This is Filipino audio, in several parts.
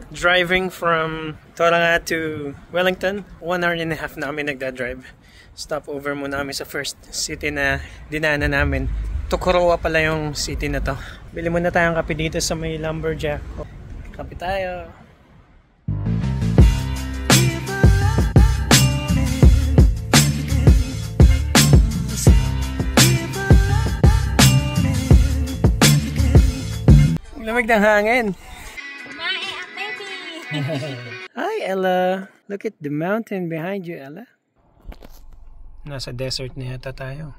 driving from Tooronga to Wellington. 1 hour and a half namin nagda-drive. Stopover muna kami sa first city na dinaanan namin. Tokoroa pala yung city na to. Bili muna tayong kape dito sa may Lumberjack. Kape tayo. Lamig ng hangin. Hi Ella. Look at the mountain behind you, Ella. Nasa desert na yata tayo.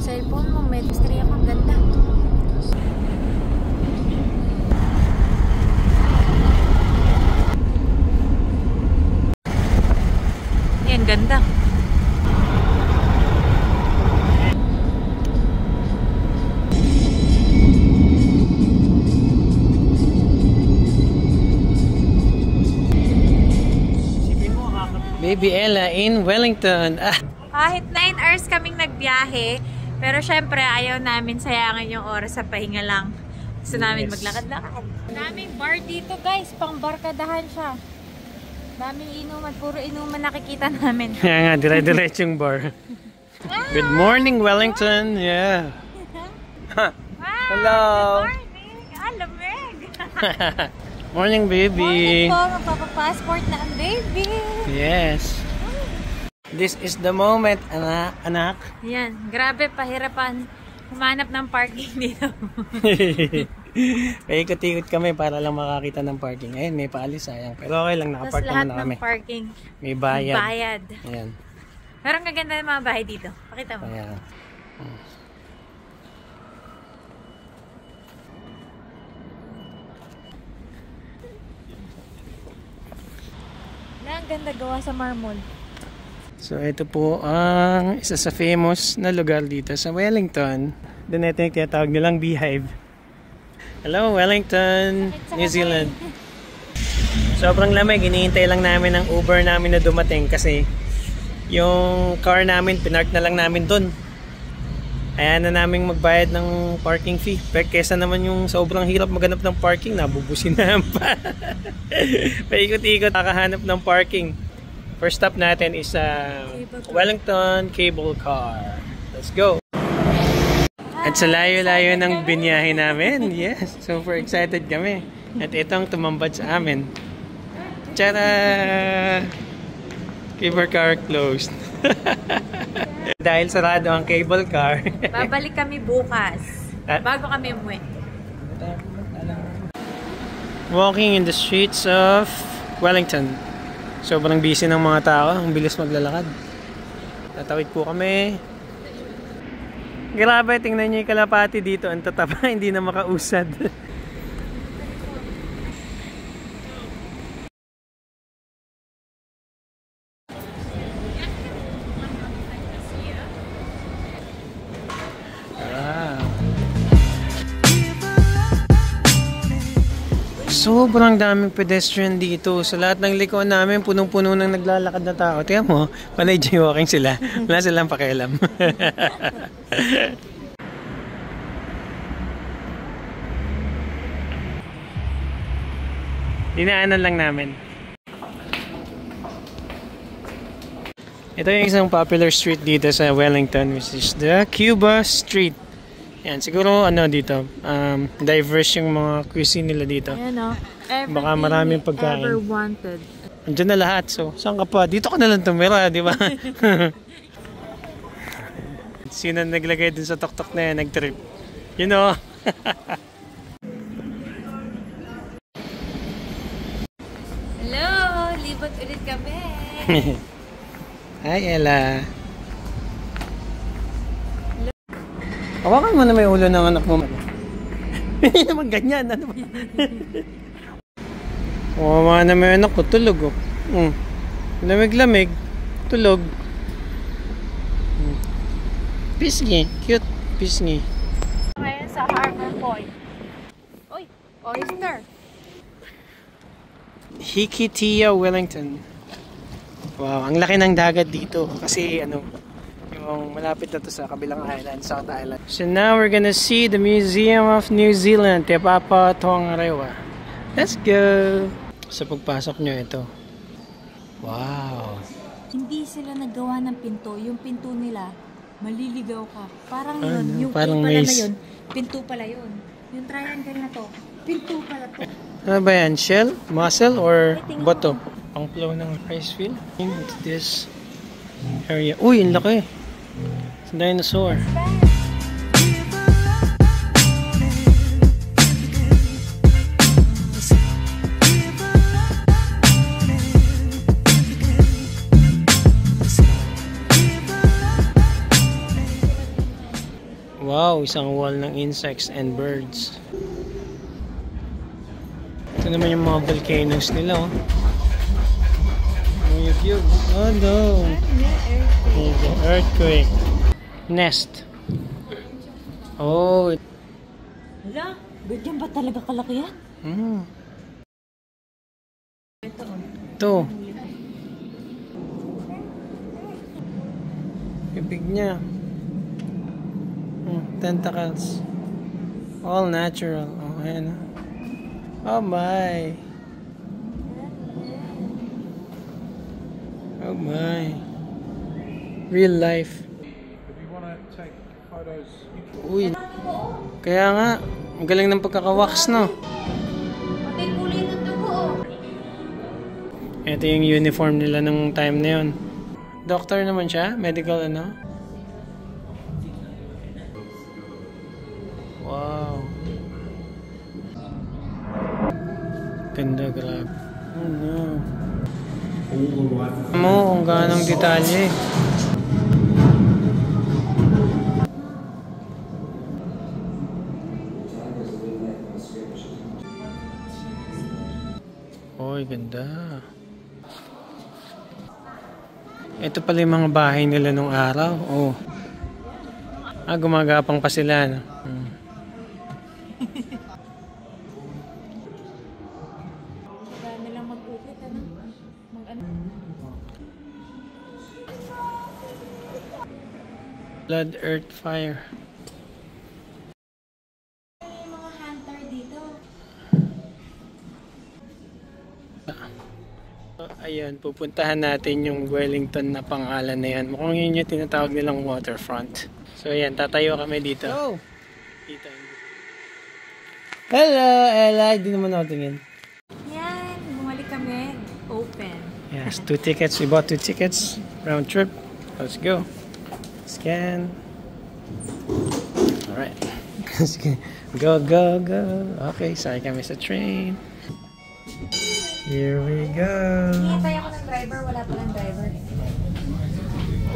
Cellphone mo, may estrella pang ganda. Yan, ganda. Baby Ella in Wellington. Kahit 9 hours kaming nagbiyahe, pero syempre ayaw namin sayangin yung oras sa pahinga lang. Gusto namin maglakad-lakad. Daming bar dito guys, pang barkadahan siya. Daming inuman, puro inuman nakikita namin. Kaya nga, dire-diretsong bar. Good morning Wellington. Yeah. Hello. Good morning. Lamig. Morning baby. Morning po, magpapapassport na ang baby. Yes. This is the moment, anak. Yan, grabe pahirapan humanap ng parking dito. Paikot-ikot kami para lang makakita ng parking. Ayun, may paalis sayang. Pero okay lang, nakapark naman na kami. Tapos lahat ng parking, may bayad. bayad. Ayan. Pero ang gaganda ng mga bahay dito. Pakita mo. Ayan. Ang ganda gawa sa marmol. So ito po ang isa sa famous na lugar dito sa Wellington. Doon ito yung tinatawag nilang Beehive. Hello Wellington, New Zealand. Sobrang lamig, hinihintay lang namin ang Uber namin na dumating kasi yung car namin, pinark na lang namin doon. Ayan na namin magbayad ng parking fee. Pero kesa naman yung sobrang hirap maghanap ng parking, nabubusinahan pa. Paikot-ikot nakahanap ng parking. First stop natin is Wellington Cable Car. Let's go! At sa layo-layo ng binyahe namin, yes, super excited kami. At itong tumambad sa amin. Tara! Cable car closed. Dahil sarado ang cable car. Babalik kami bukas. Bago kami umuwi. Walking in the streets of Wellington. Sobrang busy ng mga tao. Ang bilis maglalakad. Tatawid po kami. Grabe, tingnan niyo yung kalapati dito. Ang tataba, hindi na makausad. Sobrang daming pedestrian dito. Sa lahat ng likuan namin, punong-puno ng naglalakad na tao. Tingnan mo, panay jaywalking sila. Wala silang pakialam. Dinaanan lang namin. Ito yung isang popular street dito sa Wellington, which is the Cuba Street. Yan, siguro ano dito, diverse yung mga cuisine nila dito. Ayan o. Baka maraming pagkain. Ever wanted. Andiyan na lahat. So, saan ka pa? Dito ka na lang tumira, di ba? Sino naglagay dun sa tok-tok na yan, nag-trip? You know? Hello! Libot ulit kami! Hi, Ella. Hawakan mo na may ulo ng anak mo. Hindi naman ganyan. Ano ba? Hawakan na may anak ko. Tulog. Lamig-lamig. Tulog. Pisngi. Cute. Pisngi. Ngayon sa Harbor Point. Uy! Oyster! Hikitia, Wellington. Wow, ang laki ng dagat dito. Kasi ano, yung malapit na to sa kabilang island, South Island. So now we're gonna see the Museum of New Zealand, Te Papa Tongarewa. Let's go! Sa pagpasok nyo ito. Wow! Hindi sila naggawa ng pinto. Yung pinto nila, maliligaw ka. Parang Ano? yun, yung Parang pala na maze. yun, pinto pala yun. Yung triangle na to, pinto pala to. Ano ba yan? Shell? Mussel? Or bato? Ang flow ng rice field? Into this area. Uy, ang laki! It's a dinosaur. Wow, isang wall ng insects and birds. Ito naman yung mga volcanoes nila, oh. Yug. Oh no! Earthquake. Nest. Oh. Hala, ganyan ba talaga kalaki yan? Ito. Bibig niya. Tentacles. All natural. Oh, ayan. Oh my. Oh my. Real life. Uy. Kaya nga, ang galing ng pagkakawax, no? Ito yung uniform nila nung time na yun. Doctor naman siya? Medical ano? Wow. Ganda, grabe. Oh no. Mo kung ganong detalye. Oy, ganda. Ito pala yung mga bahay nila nung araw. Oh. Gumagapang pa sila, no? Blood, earth, fire. May mga hunter dito. Ayan, pupuntahan natin yung Wellington na pangalan na yan. Mukhang yun yung tinatawag nilang waterfront. So ayan, tatayo kami dito. Hello! Hello, Ella! Hindi naman ako tingin. Yan, bumalik kami. Open. Yes, 2 tickets. We bought 2 tickets. Round trip. Let's go. Scan. Alright. Go, go, go. Okay, sakay kami sa train. Here we go. Hintay ako ng driver, wala pa ng driver.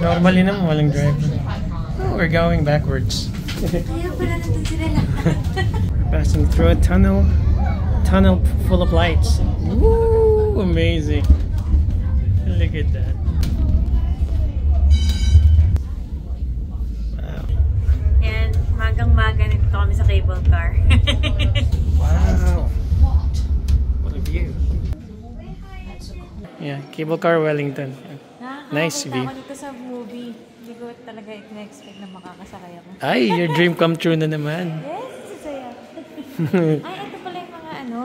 Normally naman walang driver. Oh, we're going backwards. Kaya pala nandun sila lahat. We're passing through a tunnel. Tunnel full of lights. Woo! Amazing. Look at that. Magang-maga nito kami sa cable car. Wow. What a view. Yeah, cable car Wellington. Nice view. Nakakita ako dito sa movie. Hindi ko talaga in-expect na makakasakay ako. Ay, your dream come true na naman. Yes, sasaya. Ay, ito pala yung mga ano.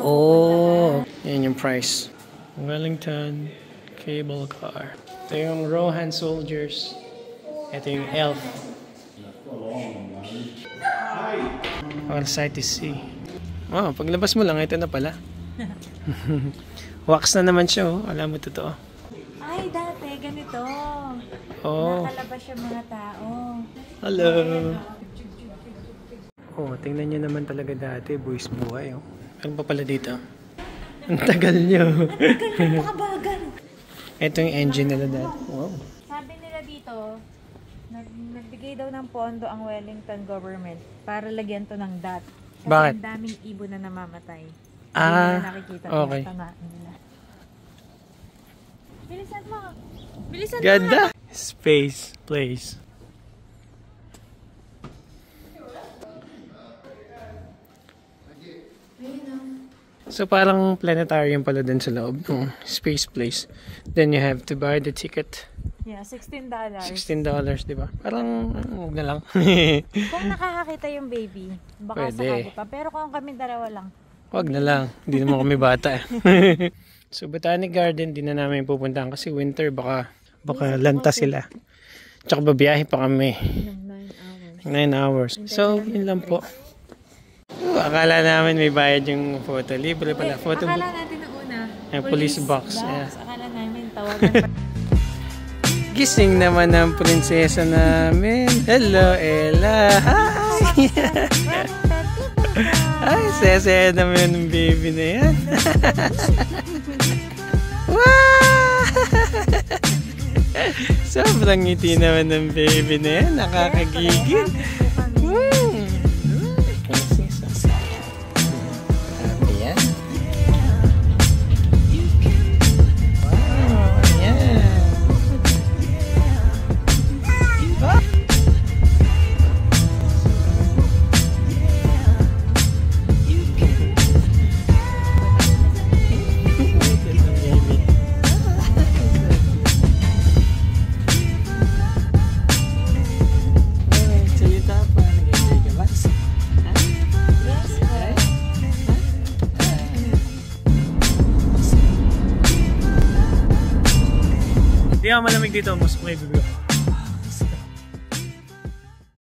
Oh, yan yung price. Wellington cable car. Ito yung Rohan soldiers. Ito yung elf. All sight is see. Wow, paglabas mo lang, ito na pala. Wax na naman siya, oh. Alam mo, totoo. Ay, dati, ganito. Oh. Nakalabas yung mga tao. Hello. Oh, tingnan nyo naman talaga dati, buwis buhay, oh. Ano pa pala dito? Ang tagal nyo. Napakabagal. Ito yung engine nila dati. Wow. Sabi nila dito, nagbigay daw ng pondo ang Wellington government para lagyan to ng DAT. Kasi Bakit? ang daming ibon na namamatay. Hindi Ah, nila nakikita okay. tamaan nila. Bilisan mo! Bilisan mo! Ganda! Space place. So parang planetarium pala din sa loob ng space place. Then you have to buy the ticket. Yeah, $16. $16, di ba? Parang, huwag na lang. Kung nakakakita yung baby, baka Pwede. sakali pa. Pero kung kami dalawa lang. Huwag na lang. Hindi naman kami bata. So, Botanic Garden, di na namin pupuntahan kasi winter, baka lanta sila. Tsaka babiyahe pa kami. 9 hours. 9 hours. So, yun lang po. Akala namin may bayad yung photo. Libre pala. Photo book. Akala natin na una. Police box. Yeah. Akala namin tawagan pa. Gising naman ang prinsesa namin. Hello, Ella. Hi! Ay, saya-saya naman yung baby na yan. Wow! Sobrang ngiti naman ng baby na yan. Nakakagigil. Prinsesa. Happy yan. Wow, yan. Hindi ako malamig dito, mas may bibig ako.